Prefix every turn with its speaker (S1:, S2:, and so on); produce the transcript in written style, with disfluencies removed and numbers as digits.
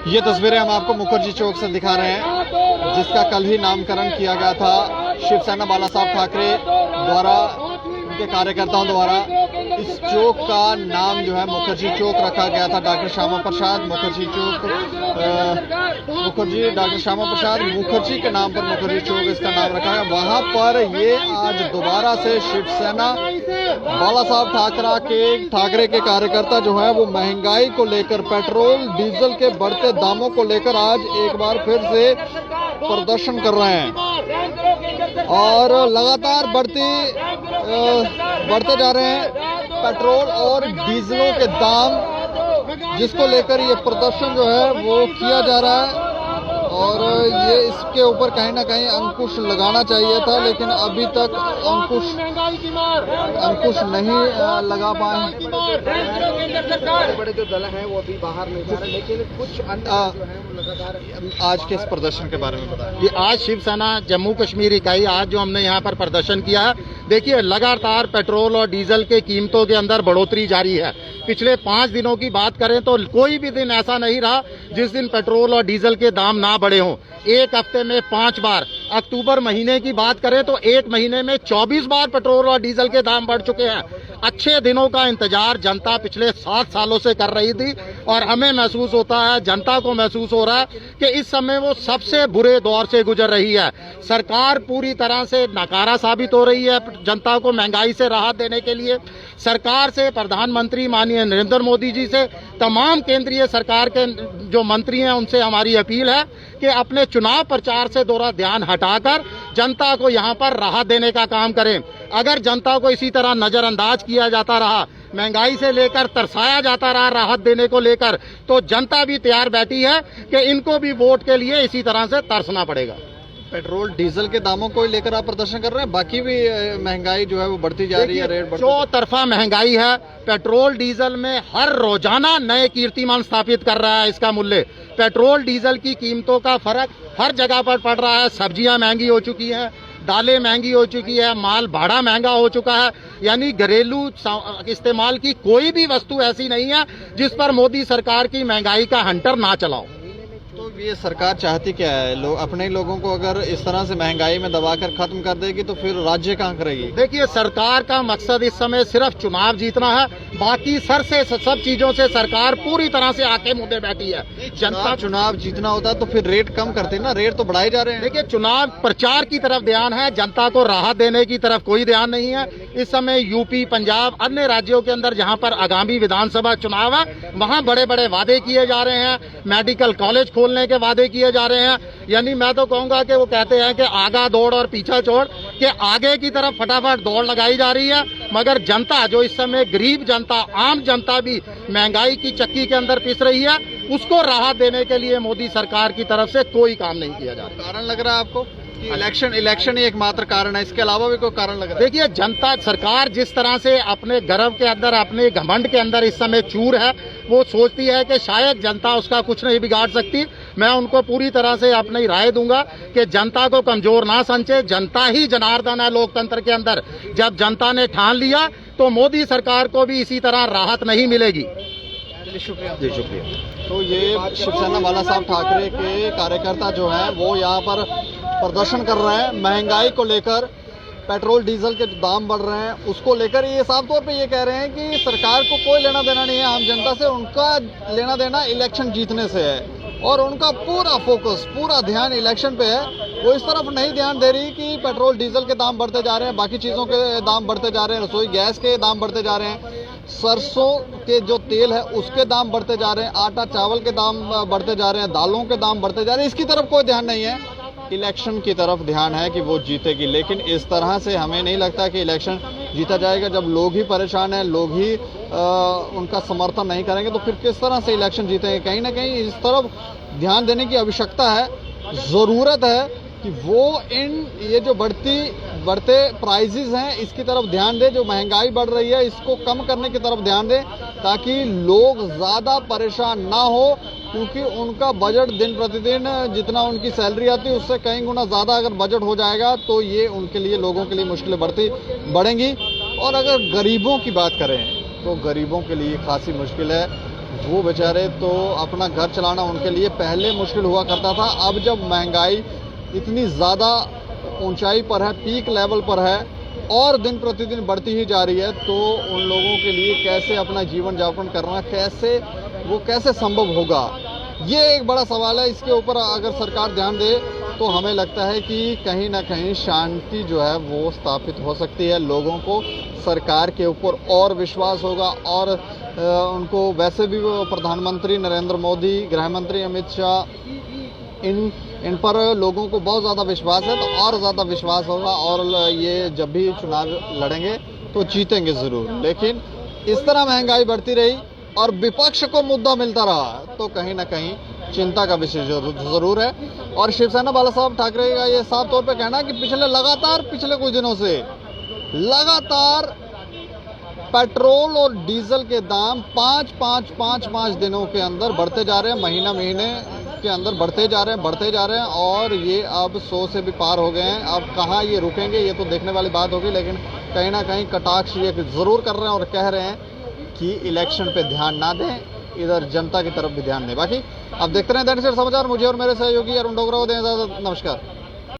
S1: ये तस्वीरें हम आपको मुखर्जी चौक से दिखा रहे हैं, जिसका कल ही नामकरण किया गया था शिवसेना बाला साहब ठाकरे द्वारा, उनके कार्यकर्ताओं द्वारा। इस चौक का नाम जो है मुखर्जी चौक रखा गया था। डॉक्टर श्यामा प्रसाद मुखर्जी चौक, डॉक्टर श्यामा प्रसाद मुखर्जी के नाम पर मुखर्जी चौक इसका नाम रखा है। वहां पर ये आज दोबारा से शिवसेना बाला साहब ठाकरे के कार्यकर्ता जो है वो महंगाई को लेकर, पेट्रोल डीजल के बढ़ते दामों को लेकर आज एक बार फिर से प्रदर्शन कर रहे हैं और लगातार बढ़ते जा रहे हैं पेट्रोल और डीजलों के दाम, जिसको लेकर ये प्रदर्शन जो है वो किया जा रहा है। और ये इसके ऊपर कहीं ना कहीं अंकुश लगाना चाहिए था, लेकिन अभी तक अंकुश नहीं लगा पाए।
S2: बड़े जो दल हैं वो अभी बाहर नहीं जा रहे, लेकिन कुछ अन्य
S1: आज के इस प्रदर्शन के बारे में बताएं।
S3: आज शिवसेना जम्मू कश्मीर इकाई आज जो हमने यहाँ पर प्रदर्शन किया है, देखिए लगातार पेट्रोल और डीजल के कीमतों के अंदर बढ़ोतरी जारी है। पिछले 5 दिनों की बात करें तो कोई भी दिन ऐसा नहीं रहा जिस दिन पेट्रोल और डीजल के दाम ना बढ़े हों। एक हफ्ते में 5 बार, अक्टूबर महीने की बात करें तो एक महीने में 24 बार पेट्रोल और डीजल के दाम बढ़ चुके हैं। अच्छे दिनों का इंतजार जनता पिछले 7 सालों से कर रही थी और हमें महसूस होता है, जनता को महसूस हो रहा है कि इस समय वो सबसे बुरे दौर से गुजर रही है। सरकार पूरी तरह से नाकारा साबित हो रही है जनता को महंगाई से राहत देने के लिए। सरकार से, प्रधानमंत्री माननीय नरेंद्र मोदी जी से, तमाम केंद्रीय सरकार के जो मंत्री हैं उनसे हमारी अपील है कि अपने चुनाव प्रचार से थोड़ा ध्यान हटाकर जनता को यहाँ पर राहत देने का काम करें। अगर जनता को इसी तरह नजरअंदाज किया जाता रहा, महंगाई से लेकर तरसाया जाता रहा राहत देने को लेकर, तो जनता भी तैयार बैठी है कि इनको भी वोट के लिए इसी तरह से तरसना पड़ेगा।
S1: पेट्रोल डीजल के दामों को लेकर आप प्रदर्शन कर रहे हैं, बाकी भी महंगाई जो है वो बढ़ती जा रही है, रेट
S3: चौतरफा महंगाई है। पेट्रोल डीजल में हर रोजाना नए कीर्तिमान स्थापित कर रहा है इसका मूल्य। पेट्रोल डीजल की कीमतों का फर्क हर जगह पर पड़ रहा है। सब्जियां महंगी हो चुकी हैं, दालें महंगी हो चुकी है, माल भाड़ा महंगा हो चुका है। यानी घरेलू इस्तेमाल की कोई भी वस्तु ऐसी नहीं है जिस पर मोदी सरकार की महंगाई का हंटर ना चलाओ।
S1: तो ये सरकार चाहती क्या है? अपने लोगों को अगर इस तरह से महंगाई में दबाकर खत्म कर देगी तो फिर राज्य कहाँ करेगी?
S3: देखिए, सरकार का मकसद इस समय सिर्फ चुनाव जीतना है। बाकी सब चीजों से सरकार पूरी तरह से आके मुद्दे बैठी है। जनता
S1: चुनाव जीतना होता तो फिर रेट कम करते ना, रेट तो बढ़ाए जा रहे हैं।
S3: देखिए, चुनाव प्रचार की तरफ ध्यान है, जनता को राहत देने की तरफ कोई ध्यान नहीं है। इस समय यूपी, पंजाब, अन्य राज्यों के अंदर जहाँ पर आगामी विधानसभा चुनाव है, वहाँ बड़े बड़े वादे किए जा रहे हैं। मेडिकल कॉलेज खोलने के वादे किए जा रहे हैं। यानी मैं तो कहूंगा कि वो कहते हैं कि आगा दौड़ और पीछा छोड़, कि आगे की तरफ फटाफट दौड़ लगाई जा रही है, मगर जनता जो इस समय गरीब जनता, आम जनता भी महंगाई की चक्की के अंदर पिस रही है, उसको राहत देने के लिए मोदी सरकार की तरफ से कोई काम नहीं किया जा रहा।
S1: कारण लग रहा है आपको कि इलेक्शन ही एकमात्र कारण है, इसके अलावा भी कोई कारण लग रहा है?
S3: देखिए, जनता, सरकार जिस तरह से अपने गर्व के अंदर, अपने घमंड के अंदर इस समय चूर है, वो सोचती है कि शायद जनता उसका कुछ नहीं बिगाड़ सकती। मैं उनको पूरी तरह से अपनी राय दूंगा कि जनता को कमजोर ना समझे। जनता ही जनार्दन है लोकतंत्र के अंदर। जब जनता ने ठान लिया तो मोदी सरकार को भी इसी तरह राहत नहीं मिलेगी।
S1: शुक्रिया जी, शुक्रिया। तो ये शिवसेना बाला साहब ठाकरे के कार्यकर्ता जो हैं वो यहाँ पर प्रदर्शन कर रहे हैं महंगाई को लेकर। पेट्रोल डीजल के दाम बढ़ रहे हैं, उसको लेकर ये साफ तौर पे ये कह रहे हैं कि सरकार को कोई लेना देना नहीं है आम जनता से। उनका लेना देना इलेक्शन जीतने से है और उनका पूरा फोकस, पूरा ध्यान इलेक्शन पे है। वो इस तरफ नहीं ध्यान दे रही कि पेट्रोल डीजल के दाम बढ़ते जा रहे हैं, बाकी चीज़ों के दाम बढ़ते जा रहे हैं, रसोई गैस के दाम बढ़ते जा रहे हैं, सरसों के जो तेल है उसके दाम बढ़ते जा रहे हैं, आटा चावल के दाम बढ़ते जा रहे हैं, दालों के दाम बढ़ते जा रहे हैं। इसकी तरफ कोई ध्यान नहीं है। इलेक्शन की तरफ ध्यान है कि वो जीतेगी, लेकिन इस तरह से हमें नहीं लगता कि इलेक्शन जीता जाएगा। जब लोग ही परेशान हैं, लोग ही उनका समर्थन नहीं करेंगे तो फिर किस तरह से इलेक्शन जीतेंगे? कहीं ना कहीं इस तरफ ध्यान देने की आवश्यकता है, ज़रूरत है कि वो ये जो बढ़ते प्राइजेस हैं इसकी तरफ ध्यान दें। जो महंगाई बढ़ रही है इसको कम करने की तरफ ध्यान दें ताकि लोग ज़्यादा परेशान ना हो, क्योंकि उनका बजट दिन प्रतिदिन जितना उनकी सैलरी आती है उससे कई गुना ज़्यादा अगर बजट हो जाएगा तो ये उनके लिए, लोगों के लिए मुश्किलें बढ़ेंगी। और अगर गरीबों की बात करें तो गरीबों के लिए खासी मुश्किल है। वो बेचारे तो अपना घर चलाना उनके लिए पहले मुश्किल हुआ करता था, अब जब महंगाई इतनी ज़्यादा ऊंचाई पर है, पीक लेवल पर है और दिन प्रतिदिन बढ़ती ही जा रही है, तो उन लोगों के लिए कैसे अपना जीवन यापन करना कैसे संभव होगा, ये एक बड़ा सवाल है। इसके ऊपर अगर सरकार ध्यान दे तो हमें लगता है कि कहीं ना कहीं शांति जो है वो स्थापित हो सकती है। लोगों को सरकार के ऊपर और विश्वास होगा और उनको वैसे भी प्रधानमंत्री नरेंद्र मोदी, गृह मंत्री अमित शाह, इन पर लोगों को बहुत ज़्यादा विश्वास है, तो और ज़्यादा विश्वास होगा और ये जब भी चुनाव लड़ेंगे तो जीतेंगे ज़रूर। लेकिन इस तरह महंगाई बढ़ती रही और विपक्ष को मुद्दा मिलता रहा तो कहीं ना कहीं चिंता का विषय जरूर है। और शिवसेना बाला साहब ठाकरे का ये साफ तौर पे कहना है कि पिछले कुछ दिनों से लगातार पेट्रोल और डीजल के दाम पाँच दिनों के अंदर बढ़ते जा रहे हैं, महीने के अंदर बढ़ते जा रहे हैं और ये अब 100 से भी पार हो गए हैं। अब कहाँ ये रुकेंगे ये तो देखने वाली बात होगी, लेकिन कहीं ना कहीं कटाक्ष ये जरूर कर रहे हैं और कह रहे हैं कि इलेक्शन पे ध्यान ना दें, इधर जनता की तरफ भी ध्यान दें। बाकी अब देखते रहें दैनिक सवेरा समाचार। मुझे और मेरे सहयोगी अरुण डोगरा को दें इजाजत। नमस्कार।